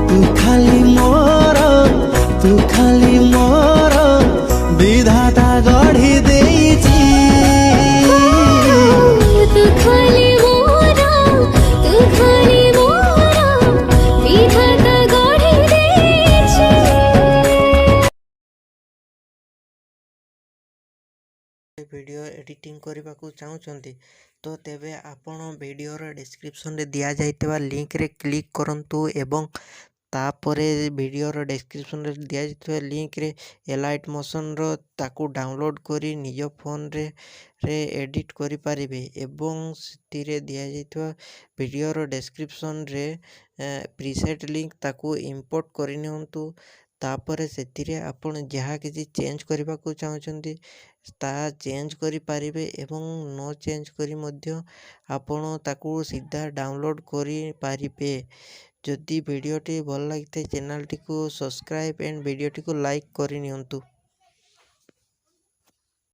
तू खाली मोर तू खाली मोर विधाता गढ़ी देइछि तू खाली मोरा तू खाली मोरा विधाता गढ़ी देइछि। वीडियो एडिटिंग करने को चाहूँगी तो तेबे आपण वीडियोर डिस्क्रिप्शन रे दिया जाइतबा लिंक रे क्लिक करंतु एवं तापरे वीडियोर डिस्क्रिप्शन रे दिया जाइतबा लिंक रे एलाइट मोशन रो ताकू डाउनलोड करी निज फोन रे एडिट करि पारिबे एवं सितिरे दिया जाइतबा वीडियोर डिस्क्रिप्शन रे प्रीसेट लिंक ताकू इंपोर्ट करि नियंतु। तापर से आपण जहाँ किसी चेंज करने को चाहते ताहा चेंज करि पारिबे एवं नो चेंज करी मध्य आपण ताकू सीधा डाउनलोड करि पारिबे। जदि वीडियोटी भल लगी चैनल टी को सब्सक्राइब एंड वीडियोटी को लाइक करि नियंतु।